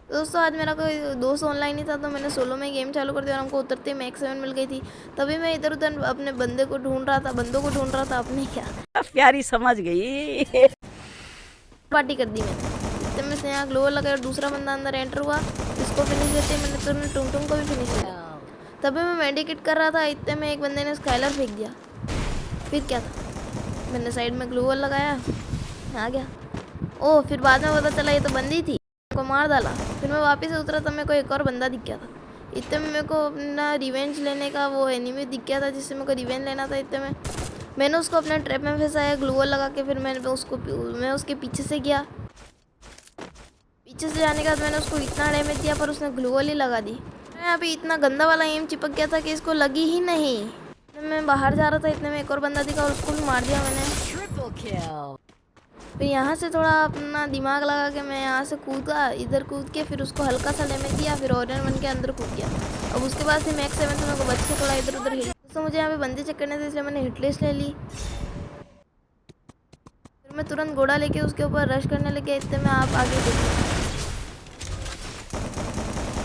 दोस्तों आज मेरा कोई दोस्त ऑनलाइन ही था, तो मैंने सोलो में गेम चालू कर दिया और हमको उतरते ही मैक्स 7 मिल गई थी। तभी मैं इधर उधर अपने बंदों को ढूंढ रहा था। अपने क्या प्यारी समझ गई। पार्टी कर दी मैंने। इतने में से यहाँ ग्लोअर लगा और दूसरा बंदा अंदर एंटर हुआ। इसको फिनिश देते ही मैंने तुरंत टुंग टुंग को भी फिनिश किया। तभी मैं मेडिकेट कर रहा था, इतने में एक बंदे ने स्काइलर फेंक दिया। फिर क्या था, मैंने साइड में ग्लोअर लगाया, आ गया। ओह, फिर बाद में पता चला ये तो बंदी थी, को मार डाला। फिर मैं वापस उतरा तब मेरे को एक और बंदा दिख गया था। इतने में मेरे को अपना रिवेंज लेने का वो एनिमी दिख गया था जिससे मेरे को रिवेंज लेना था। इतने में मैंने उसको अपने ट्रैप में फंसाया ग्लूअर लगा के। फिर मैं उसके पीछे से गया। पीछे से जाने के बाद मैंने उसको इतना डैमेज दिया पर उसने ग्लूअर ही लगा दी। यहाँ पे इतना गंदा वाला एम चिपक गया था कि इसको लगी ही नहीं। मैं बाहर जा रहा था, इतने में एक और बंदा दिखा और उसको भी मार दिया मैंने। फिर यहाँ से थोड़ा अपना दिमाग लगा के मैं यहाँ से कूदा, इधर कूद के फिर उसको हल्का सा डैमेज दिया। फिर ओरियन बन के अंदर कूद गया। अब उसके बाद से मैक्स 7 मेरे को बच के थोड़ा इधर उधर हिट, तो मुझे यहाँ पे बंदे चेक करने थे इसलिए मैंने हिटलिस्ट ले ली। फिर मैं तुरंत घोड़ा लेके उसके ऊपर रश करने लगे। इतने में आप आगे देखिए,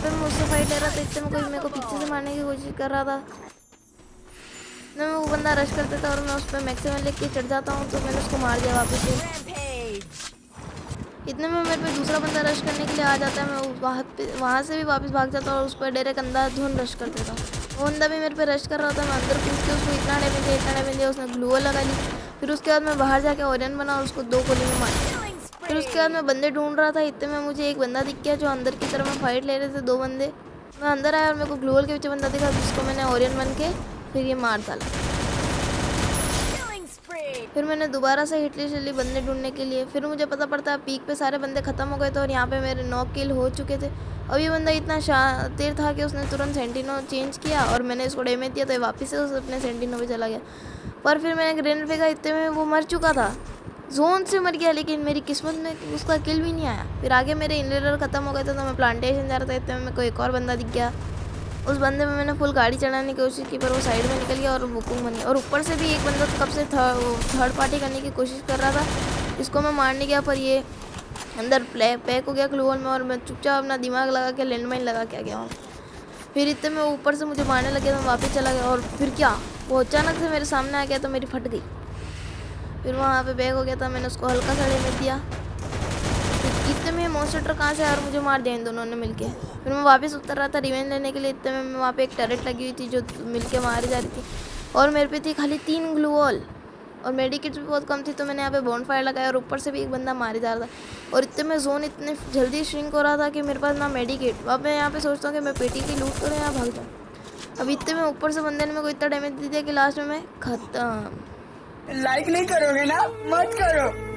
फिर मैं उससे फाइट ले रहा था। इतने में कोई मेरे को पीछे से मारने की कोशिश कर रहा था। मैं वो बंदा रश करता था और मैं उस पर मैक्स 7 लेके चढ़ जाता हूँ, तो मैंने उसको मार दिया वापस से। इतने में मेरे पे दूसरा बंदा रश करने के लिए आ जाता है। मैं वहाँ से भी वापस भाग जाता हूँ और उस पर डायरेक्ट अंधाधुंध रश कर देता हूँ। वो बंदा भी मेरे पे रश कर रहा था। मैं अंदर कूद के उसको इतना डैमेज दिया उसने ग्लूअर लगा ली। फिर उसके बाद मैं बाहर जाके ओरियन बना और उसको 2 गोली में मार दिया। फिर उसके बाद मैं बंदे ढूंढ रहा था। इतने में मुझे एक बंदा दिख गया जो अंदर की तरफ में फाइट ले रहे थे, 2 बंदे। मैं अंदर आया और मेरे को ग्लूअर के पीछे बंदा दिखा जिसको मैंने ओरियन बन के फिर ये मार डाला। फिर मैंने दोबारा से हिटलिस्ट ली बंदे ढूंढने के लिए। फिर मुझे पता पड़ता है पीक पे सारे बंदे ख़त्म हो गए थे और यहाँ पे मेरे 9 किल हो चुके थे। अब ये बंदा इतना शातिर था कि उसने तुरंत सेंटिनो चेंज किया और मैंने इसको डैमेज दिया तो वापस से उस अपने सेंटिनो पे चला गया। पर फिर मैंने ग्रेनेड फेंका, इतने में वो मर चुका था, जोन से मर गया। लेकिन मेरी किस्मत में उसका किल भी नहीं आया। फिर आगे मेरे इनलेटर ख़त्म हो गए थे तो मैं प्लांटेशन जा रहा था। इतने में मेरे को एक और बंदा दिख गया। उस बंदे में मैंने फुल गाड़ी चढ़ाने की कोशिश की पर वो साइड में निकल गया और बुकिंग बन गया। और ऊपर से भी एक बंदा कब से थर्ड पार्टी करने की कोशिश कर रहा था, इसको मैं मारने गया पर ये अंदर पैक हो गया ग्लूअल में और मैं चुपचाप अपना दिमाग लगा के लैंडमाइन लगा के आ गया हूँ। फिर इतने में ऊपर से मुझे मारने लगे तो मैं वापस चला गया और फिर क्या, वो अचानक से मेरे सामने आ गया तो मेरी फट गई। फिर वहाँ पे बैग हो गया था, मैंने उसको हल्का सा डैमेज दिया। इतने में मॉन्स्टर कहाँ से आया और मुझे मार दिया इन दोनों ने मिलके। फिर मैं वापस उतर रहा था रिवेंज लेने के लिए। इतने में वहाँ पे एक टर्रेट लगी हुई थी जो मिलके मारी जा रही थी और मेरे पे थी खाली 3 ग्लू वॉल और मेडिकेट्स भी बहुत कम थी। तो मैंने यहाँ पे बॉनफायर लगाया और ऊपर से भी एक बंदा मारे जा रहा था और इतने में जोन इतने जल्दी श्रिंक हो रहा था कि मेरे पास ना मेडिकेट। अब मैं यहाँ पे सोचता हूँ कि मैं पेटी की लूट करूँ या भाग जाऊँ। अब इतने में ऊपर से बंदे ने मेरे को इतना डैमेज दे दिया कि लास्ट में मैं खत्म। लाइक नहीं करोगे ना, मत करो।